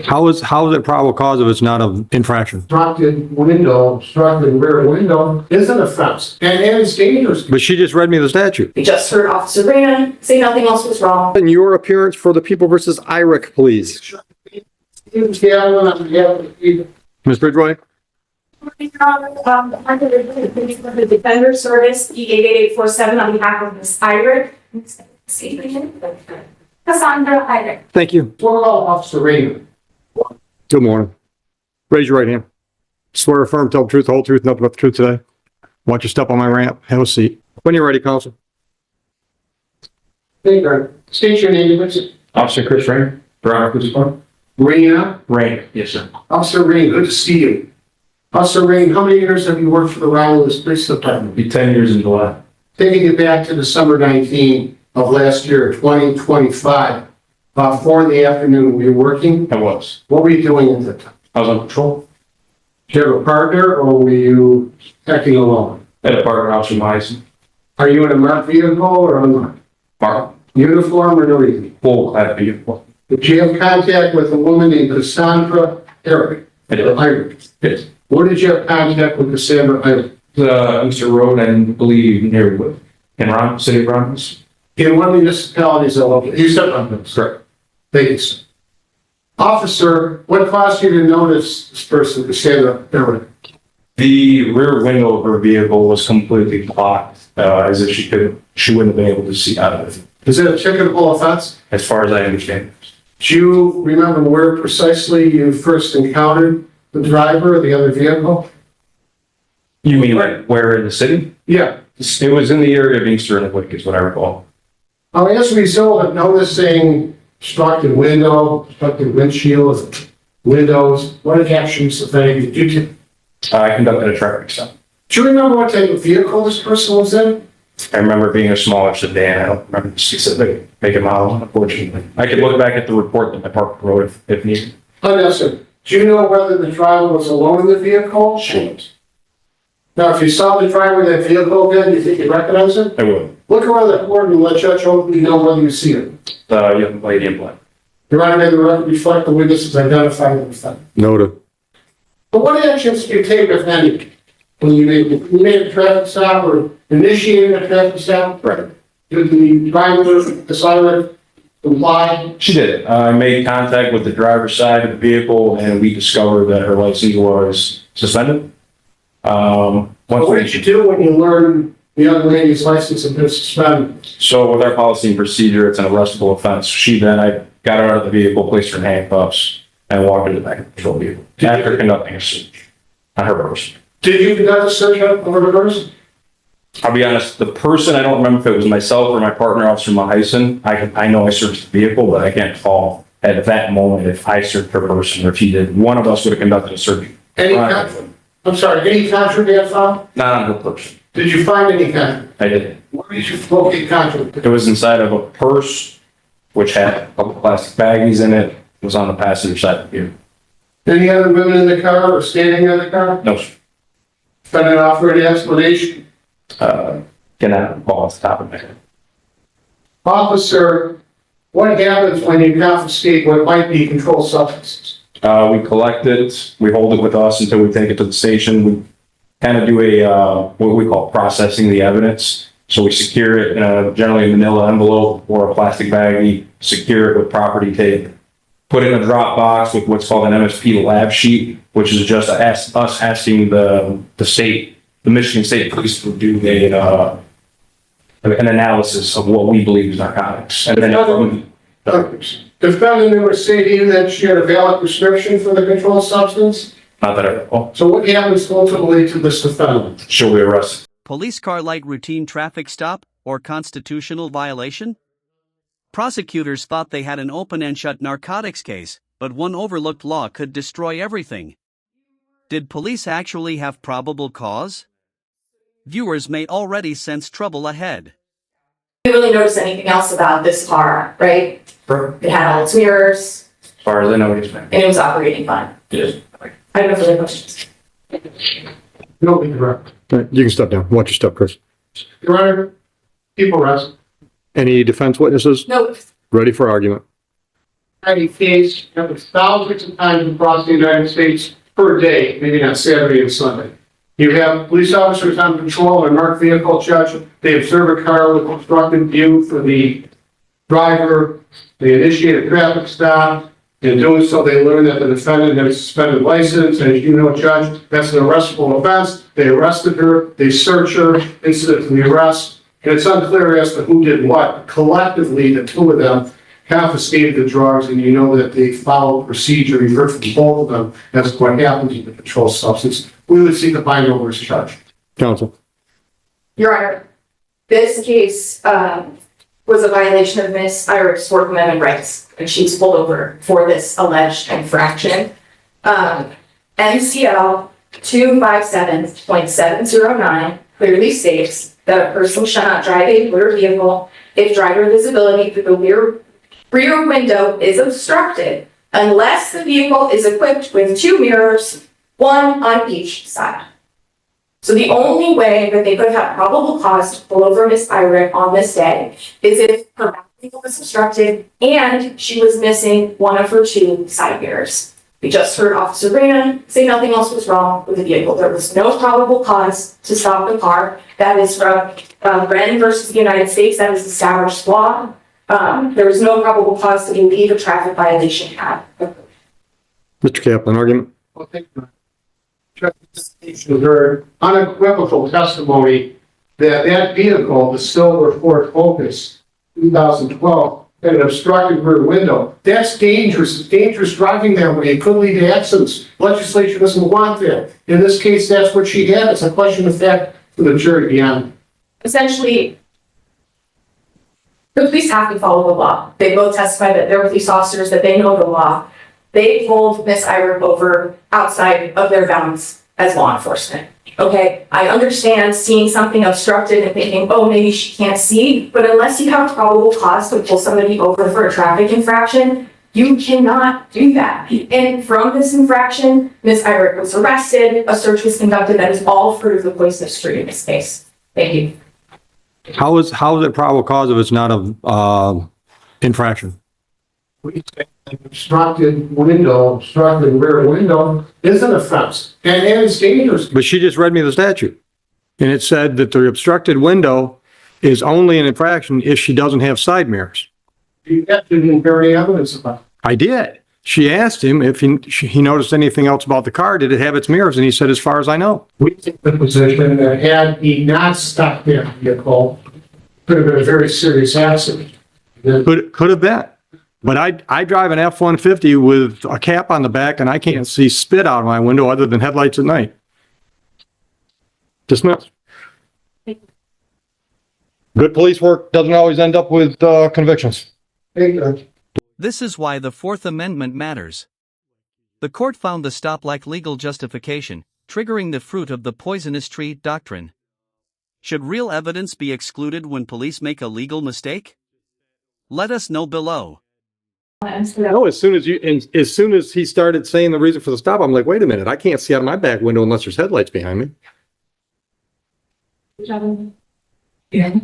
How is it probable cause if it's not an infraction? Obstructed window, obstructed rear window is an offense, and it's dangerous. But she just read me the statute. We just heard Officer Rand say nothing else was wrong. And your appearance for the People versus IRIC, please. Ms. Bridgeway? Under the Defender Service, E88847 on behalf of Ms. Irick. Cassandra Irick. Thank you. We'll call Officer Raymond. Good morning. Raise your right hand. Swear or affirm, tell the truth, the whole truth, nothing but the truth today. Want you to step on my ramp. Have a seat. When you're ready, Counsel. State your name, please. Officer Chris Rain, Brown Police Department. Raina. Rain, yes, sir. Officer Rain, good to see you. Officer Rain, how many years have you worked for the Romulus Police Department? Be 10 years in July. Taking it back to December 19 of last year, 2025, about 4 in the afternoon, were you working? I was. What were you doing at the time? I was on patrol. Did you have a partner or were you acting alone? I had a partner, Officer Myson. Are you in a marked vehicle or unmarked? Mark, Uniform or no uniform? full clad vehicle. Did you have contact with a woman named Cassandra Irick? I did. Irick. Yes. Where did you have contact with Cassandra Irick? The Easter Road, I believe, near Wood. In Ron, City of Romulus. In what municipalities are located? You said Romulus. Correct. Thank you, sir. Officer, what caused you to notice this person, Cassandra Irick? The rear window of her vehicle was completely blocked, as if she wouldn't have been able to see out of it, Is it a ticketable offense? as far as I understand. Do you remember where precisely you first encountered the driver or the other vehicle? You mean like where in the city? Yeah. It was in the area of Easter and Wick, is what I recall. As a result of noticing obstructed window, obstructed windshield, windows, what actions, if any, did you take? I conducted a traffic stop. Do you remember what type of vehicle this person was in? I remember being a smaller sedan. I don't remember the specific make and model, unfortunately. I could look back at the report that I parked the road if needed. Unnecessary. Do you know whether the driver was alone in the vehicle? Sure. Now, if you saw the driver of that vehicle again, do you think you'd recognize him? I would. Look around the court and let Judge Oakley know whether you see him. The young lady in black. Your Honor, may the record reflect the witnesses identified in the defendant. Noted. But what actions do you take, if any, when you made a traffic stop or initiated a traffic stop? Right. Did the driver decide to comply? She did. I made contact with the driver's side of the vehicle and we discovered that her license was suspended. What did you do when you learned the young lady's license had been suspended? So with our policy and procedure, it's an arrestable offense. I got her out of the vehicle, placed her in handcuffs, and walked her to the back of the patrol vehicle after conducting a search on her person. Did you conduct a search of her person? I'll be honest, the person, I don't remember if it was myself or my partner, Officer Mahyson. I know I searched the vehicle, but I can't recall at that moment if I searched her person or if he did. One of us would have conducted a search. Any contraband found? Not on her person. Did you find any contraband? I did. Where did you locate contraband? It was inside of a purse, which had a couple plastic baggies in it. It was on the passenger side of the vehicle. Any other women in the car or standing in the car? No, sir. Defendant offer any explanation? Cannot recall off the top of my head. Officer, what happens when you confiscate what might be controlled substances? We collect it, we hold it with us until we take it to the station. We kind of do what we call processing the evidence. So we secure it in a generally manila envelope or a plastic baggie, secure it with property tape, put it in a drop box with what's called an MSP lab sheet, which is just us asking the Michigan State Police to do an analysis of what we believe is narcotics. And then Defendant never say to you that she had a valid prescription for the controlled substance? not that I recall. So what happens ultimately to this defendant? She'll be arrested. Police car light routine traffic stop or constitutional violation? Prosecutors thought they had an open and shut narcotics case, but one overlooked law could destroy everything. Did police actually have probable cause? Viewers may already sense trouble ahead. We didn't really notice anything else about this car, right? It had all its mirrors, As far as I know, he's been. and it was operating fine. Yes. I have no further questions. No, incorrect. You can step down. Watch your step, Chris. Your Honor, people rest. Any defense witnesses? No, Ready for argument? Any case happens thousands of times across the United States per day, maybe not Saturday and Sunday. You have police officers on patrol in a marked vehicle, judge. They observe a car with obstructed view for the driver. They initiate a traffic stop. In doing so, they learn that the defendant has a suspended license, and as you know, Judge, that's an arrestable offense. They arrested her, they search her, incident to the arrest, and it's unclear as to who did what. Collectively, the two of them confiscated the drugs, and you know that they followed procedure. You heard from both of them as to what happens with the controlled substance. We would seek a bind over his charge. Counsel. Your Honor, this case, was a violation of Miss Irick's Fourth Amendment rights, and she's pulled over for this alleged infraction. MCL 257.709 clearly states that a person shall not drive a motor vehicle if driver visibility through the rear window is obstructed unless the vehicle is equipped with 2 mirrors, 1 on each side. So the only way that they could have probable cause to pull over Miss Irick on this day is if her back vehicle was obstructed and she was missing 1 of her 2 side mirrors. We just heard Officer Reyna say nothing else was wrong with the vehicle. There was no probable cause to stop the car. That is from Brennan versus the United States. That is established law. There was no probable cause to believe a traffic violation happened. Mr. Kaplan, argument? Well, thank you. Heard unequivocal testimony that that vehicle, the silver Ford Focus 2012, had an obstructed rear window. That's dangerous. It's dangerous driving that way. It could lead to accidents. Legislature doesn't want that. In this case, that's what she had. It's a question of fact for the jury beyond. Essentially, the police have to follow the law. They both testify that they're police officers, that they know the law. They pulled Miss Irick over outside of their bounds as law enforcement. Okay, I understand seeing something obstructed and thinking, oh, maybe she can't see, but unless you have probable cause to pull somebody over for a traffic infraction, you cannot do that. And from this infraction, Miss Irick was arrested, a search was conducted. That is all fruit of the poisonous tree in this case. Thank you. How is it probable cause if it's not a infraction? We say an obstructed rear window is an offense, and it's dangerous. But she just read me the statute. And it said that the obstructed window is only an infraction if she doesn't have side mirrors. You didn't bear any evidence about it. I did. She asked him if he noticed anything else about the car. Did it have its mirrors? And he said, as far as I know. We take the position that had he not stopped that vehicle, could have been a very serious accident. Could have been. But I drive an F-150 with a cap on the back and I can't see spit out of my window other than headlights at night. Dismissed. Good police work doesn't always end up with convictions. This is why the Fourth Amendment matters. The court found the stop lacked legal justification, triggering the fruit of the poisonous tree doctrine. Should real evidence be excluded when police make a legal mistake? Let us know below. No, as soon as he started saying the reason for the stop, I'm like, wait a minute, I can't see out of my back window unless there's headlights behind me. Yeah.